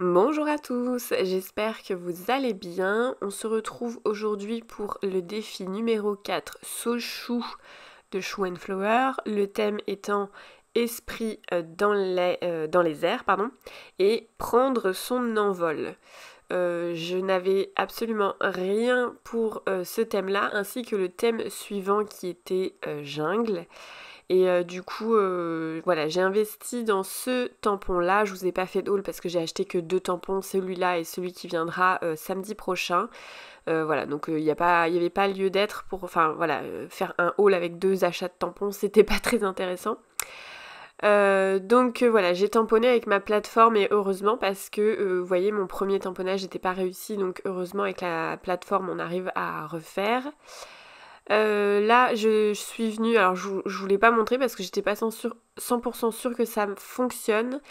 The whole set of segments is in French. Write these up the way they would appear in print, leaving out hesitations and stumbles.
Bonjour à tous, j'espère que vous allez bien. On se retrouve aujourd'hui pour le défi numéro 4, Sochou de Shoe and Flower. Le thème étant esprit dans les airs, pardon, et prendre son envol. Je n'avais absolument rien pour ce thème-là, ainsi que le thème suivant qui était jungle. Et du coup, voilà, j'ai investi dans ce tampon-là. Je vous ai pas fait de haul parce que j'ai acheté que 2 tampons, celui-là et celui qui viendra samedi prochain. Voilà, donc il n'y avait pas lieu d'être pour, enfin voilà, faire un haul avec 2 achats de tampons, c'était pas très intéressant. Donc voilà, j'ai tamponné avec ma plateforme et heureusement parce que vous voyez mon premier tamponnage n'était pas réussi, donc heureusement avec la plateforme on arrive à refaire. Là, je suis venue, alors je voulais pas montrer parce que j'étais pas 100% sûre que ça fonctionne,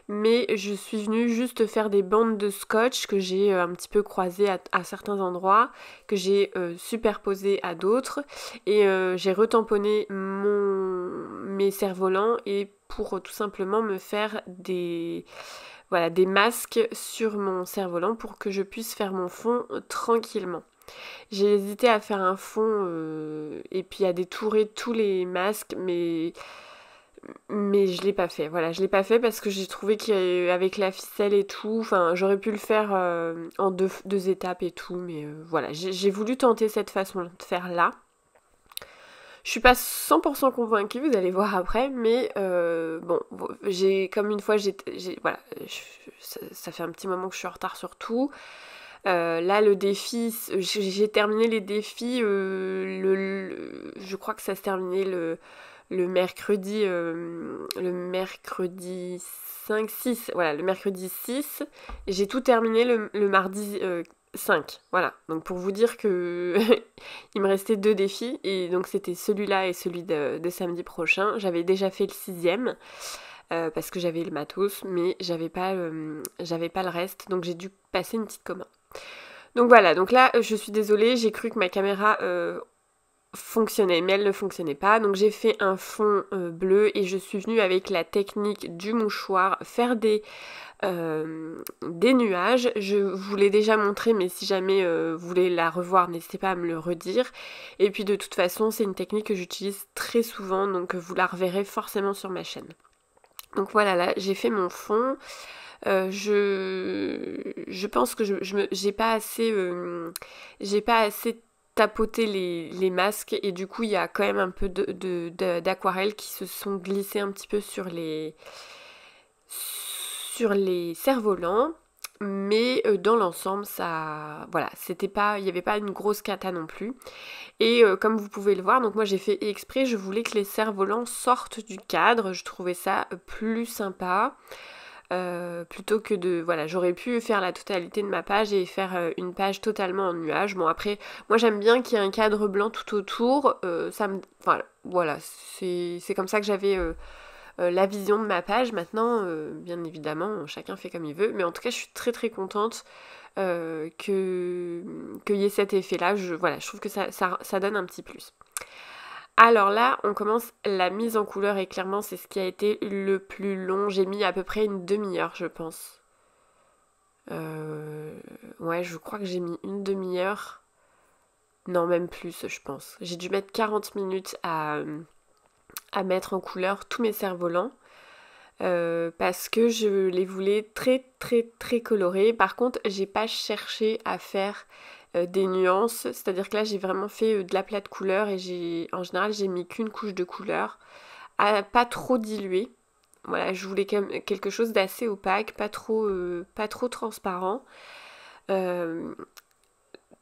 mais je suis venue juste faire des bandes de scotch que j'ai un petit peu croisées à certains endroits, que j'ai superposées à d'autres, et j'ai retamponné mes cerfs-volants et pour tout simplement me faire voilà, des masques sur mon cerf-volant pour que je puisse faire mon fond tranquillement. J'ai hésité à faire un fond et puis à détourer tous les masques, mais je l'ai pas fait. Voilà, je l'ai pas fait parce que j'ai trouvé qu'avec la ficelle et tout, enfin, j'aurais pu le faire en deux étapes et tout, mais voilà, j'ai voulu tenter cette façon de faire là. Je suis pas 100% convaincue, vous allez voir après, mais bon, j'ai comme une fois, voilà, ça fait un petit moment que je suis en retard sur tout. Là, le défi, j'ai terminé les défis, je crois que ça se terminait le mercredi 5, 6, voilà, le mercredi 6, et j'ai tout terminé le mardi 5, voilà. Donc pour vous dire que il me restait 2 défis, et donc c'était celui-là et celui de samedi prochain. J'avais déjà fait le 6e, parce que j'avais le matos, mais j'avais pas le reste, donc j'ai dû passer une petite commande. Donc voilà, donc là je suis désolée, j'ai cru que ma caméra fonctionnait, mais elle ne fonctionnait pas. Donc j'ai fait un fond bleu et je suis venue avec la technique du mouchoir faire des nuages. Je vous l'ai déjà montré, mais si jamais vous voulez la revoir, n'hésitez pas à me le redire. Et puis de toute façon, c'est une technique que j'utilise très souvent, donc vous la reverrez forcément sur ma chaîne. Donc voilà, là j'ai fait mon fond. Je pense que j'ai pas assez tapoté les masques et du coup il y a quand même un peu d'aquarelle qui se sont glissés un petit peu sur les cerfs-volants. Mais dans l'ensemble, ça, voilà, il n'y avait pas une grosse cata non plus. Et comme vous pouvez le voir, donc moi j'ai fait exprès, je voulais que les cerfs-volants sortent du cadre. Je trouvais ça plus sympa. Plutôt que voilà, j'aurais pu faire la totalité de ma page et faire une page totalement en nuage. Bon après, moi j'aime bien qu'il y ait un cadre blanc tout autour, enfin voilà, c'est comme ça que j'avais la vision de ma page. Maintenant, bien évidemment, chacun fait comme il veut, mais en tout cas je suis très très contente qu'il y ait cet effet-là. Voilà, je trouve que ça donne un petit plus. Alors là, on commence la mise en couleur et clairement c'est ce qui a été le plus long. J'ai mis à peu près une demi-heure, je pense. Ouais, je crois que j'ai mis une demi-heure. Non, même plus, je pense. J'ai dû mettre 40 minutes à mettre en couleur tous mes cerfs-volants. Parce que je les voulais très très très colorés. Par contre, j'ai pas cherché à faire des nuances, c'est-à-dire que là j'ai vraiment fait de l'aplat de couleur et en général j'ai mis qu'une couche de couleur, pas trop dilué. Voilà, je voulais quand même quelque chose d'assez opaque, pas trop transparent. Euh,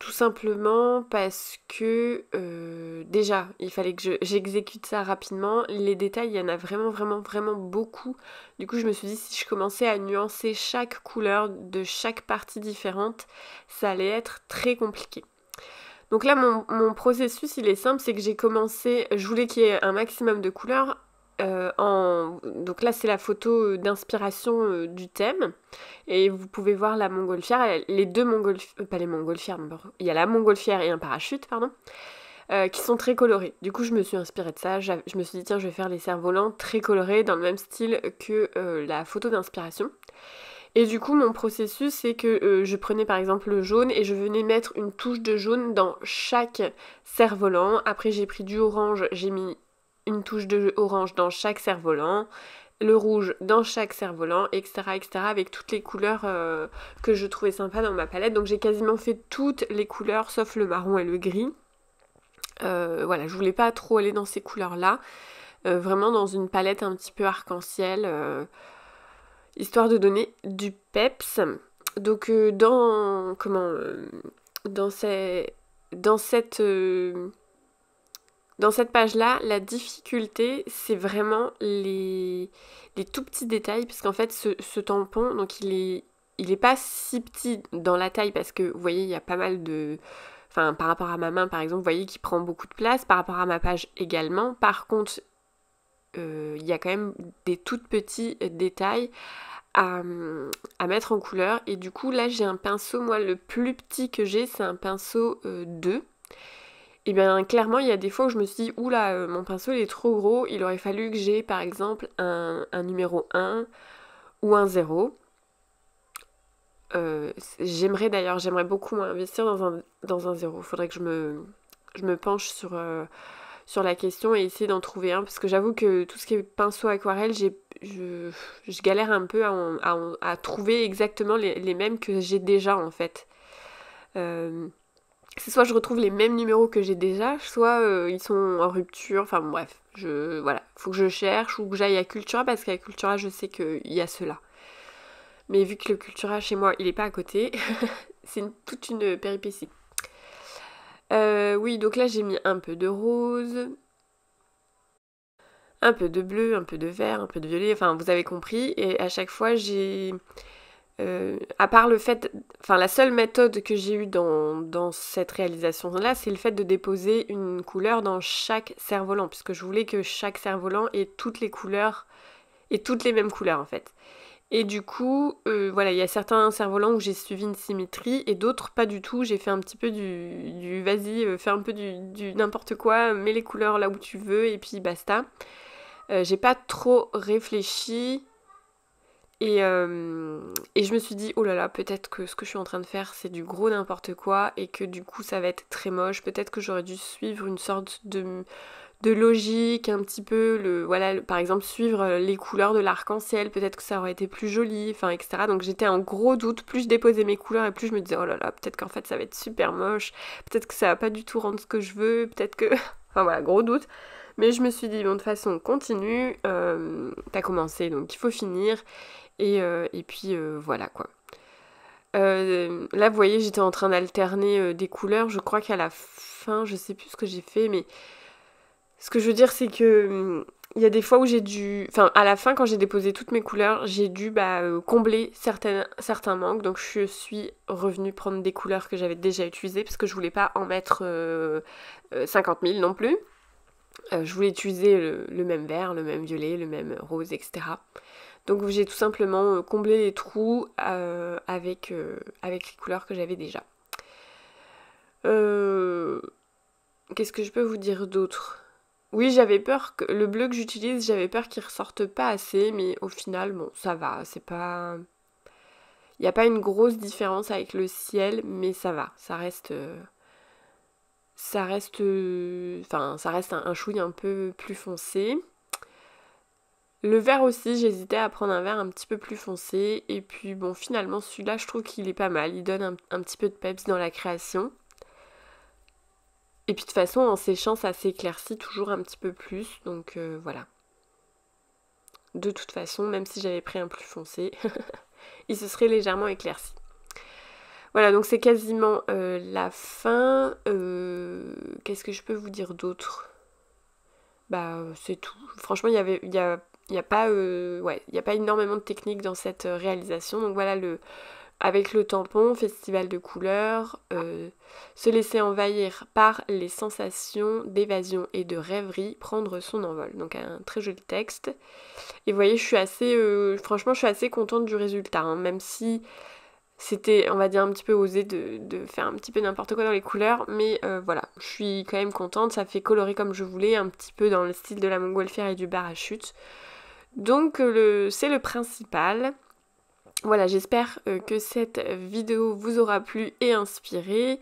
Tout simplement parce que déjà, il fallait que j'exécute ça rapidement. Les détails, il y en a vraiment, vraiment, vraiment beaucoup. Du coup, je me suis dit, si je commençais à nuancer chaque couleur de chaque partie différente, ça allait être très compliqué. Donc là, mon processus, il est simple, c'est que j'ai commencé, je voulais qu'il y ait un maximum de couleurs. Donc là, c'est la photo d'inspiration du thème. Et vous pouvez voir la montgolfière, les deux montgolfières, pas les montgolfières, il y a la montgolfière et un parachute, pardon, qui sont très colorés. Du coup, je me suis inspirée de ça. Je me suis dit, tiens, je vais faire les cerfs-volants très colorés, dans le même style que la photo d'inspiration. Et du coup, mon processus, c'est que je prenais par exemple le jaune et je venais mettre une touche de jaune dans chaque cerf-volant. Après, j'ai pris du orange, j'ai mis une touche de orange dans chaque cerf-volant, le rouge dans chaque cerf-volant, etc., etc., avec toutes les couleurs que je trouvais sympa dans ma palette. Donc j'ai quasiment fait toutes les couleurs, sauf le marron et le gris. Voilà, je voulais pas trop aller dans ces couleurs-là. Vraiment dans une palette un petit peu arc-en-ciel, histoire de donner du peps. Donc dans cette page-là, la difficulté, c'est vraiment les tout petits détails, parce qu'en fait, ce tampon, donc il est pas si petit dans la taille, parce que vous voyez, il y a pas mal de... Enfin, par rapport à ma main, par exemple, vous voyez qu'il prend beaucoup de place, par rapport à ma page également. Par contre, il y a quand même des tout petits détails à mettre en couleur. Et du coup, là, j'ai un pinceau, moi, le plus petit que j'ai, c'est un pinceau 2. Et bien clairement il y a des fois où je me suis dit oula mon pinceau il est trop gros, il aurait fallu que j'ai par exemple un numéro 1 ou un 0. J'aimerais beaucoup moi, investir dans un 0. Faudrait que je me penche sur la question et essayer d'en trouver un, parce que j'avoue que tout ce qui est pinceau aquarelle, je galère un peu à trouver exactement les mêmes que j'ai déjà en fait. C'est soit je retrouve les mêmes numéros que j'ai déjà, soit ils sont en rupture, enfin bon, bref, voilà, faut que je cherche ou que j'aille à Cultura, parce qu'à Cultura je sais qu'il y a cela. Mais vu que le Cultura chez moi il est pas à côté, c'est toute une péripétie. Oui, donc là j'ai mis un peu de rose, un peu de bleu, un peu de vert, un peu de violet, enfin vous avez compris, et à chaque fois j'ai... à part le fait, enfin la seule méthode que j'ai eue dans cette réalisation-là, c'est le fait de déposer une couleur dans chaque cerf-volant, puisque je voulais que chaque cerf-volant ait toutes les couleurs, et toutes les mêmes couleurs en fait. Et du coup, voilà, il y a certains cerfs-volants où j'ai suivi une symétrie, et d'autres pas du tout, j'ai fait un petit peu du vas-y, fais un peu du n'importe quoi, mets les couleurs là où tu veux, et puis basta. J'ai pas trop réfléchi. Et je me suis dit, oh là là, peut-être que ce que je suis en train de faire, c'est du gros n'importe quoi et que du coup, ça va être très moche. Peut-être que j'aurais dû suivre une sorte de logique, un petit peu, par exemple, suivre les couleurs de l'arc-en-ciel. Peut-être que ça aurait été plus joli, enfin, etc. Donc j'étais en gros doute. Plus je déposais mes couleurs et plus je me disais, oh là là, peut-être qu'en fait, ça va être super moche. Peut-être que ça va pas du tout rendre ce que je veux. Peut-être que... Enfin voilà, gros doute. Mais je me suis dit, bon, de toute façon, continue. T'as commencé, donc il faut finir. Et puis voilà quoi. Là vous voyez j'étais en train d'alterner des couleurs. Je crois qu'à la fin, je sais plus ce que j'ai fait, mais ce que je veux dire c'est que il y a des fois où j'ai dû... Enfin à la fin quand j'ai déposé toutes mes couleurs, j'ai dû combler certains manques. Donc je suis revenue prendre des couleurs que j'avais déjà utilisées, parce que je voulais pas en mettre 50 000 non plus. Je voulais utiliser le même vert, le même violet, le même rose, etc. Donc j'ai tout simplement comblé les trous avec les couleurs que j'avais déjà. Qu'est-ce que je peux vous dire d'autre ? Oui, j'avais peur que le bleu que j'utilise, j'avais peur qu'il ressorte pas assez, mais au final, bon, ça va, c'est pas... Il n'y a pas une grosse différence avec le ciel, mais ça va, ça reste... ça reste un chouille un peu plus foncé. Le vert aussi, j'hésitais à prendre un vert un petit peu plus foncé. Et puis bon, finalement, celui-là, je trouve qu'il est pas mal. Il donne un petit peu de peps dans la création. Et puis de toute façon, en séchant, ça s'éclaircit toujours un petit peu plus. Donc voilà. De toute façon, même si j'avais pris un plus foncé, il se serait légèrement éclairci. Voilà, donc c'est quasiment la fin. Qu'est-ce que je peux vous dire d'autre ? C'est tout. Franchement, il y a pas énormément de technique dans cette réalisation. Donc voilà, avec le tampon, festival de couleurs, se laisser envahir par les sensations d'évasion et de rêverie, prendre son envol. Donc un très joli texte. Et vous voyez, franchement, je suis assez contente du résultat, hein, même si c'était, on va dire, un petit peu osé de faire un petit peu n'importe quoi dans les couleurs, mais voilà, je suis quand même contente, ça fait colorer comme je voulais, un petit peu dans le style de la montgolfière et du parachute. Donc c'est le principal. Voilà, j'espère que cette vidéo vous aura plu et inspiré.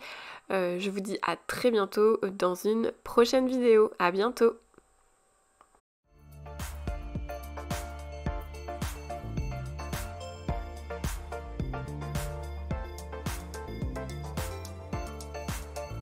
Je vous dis à très bientôt dans une prochaine vidéo. À bientôt!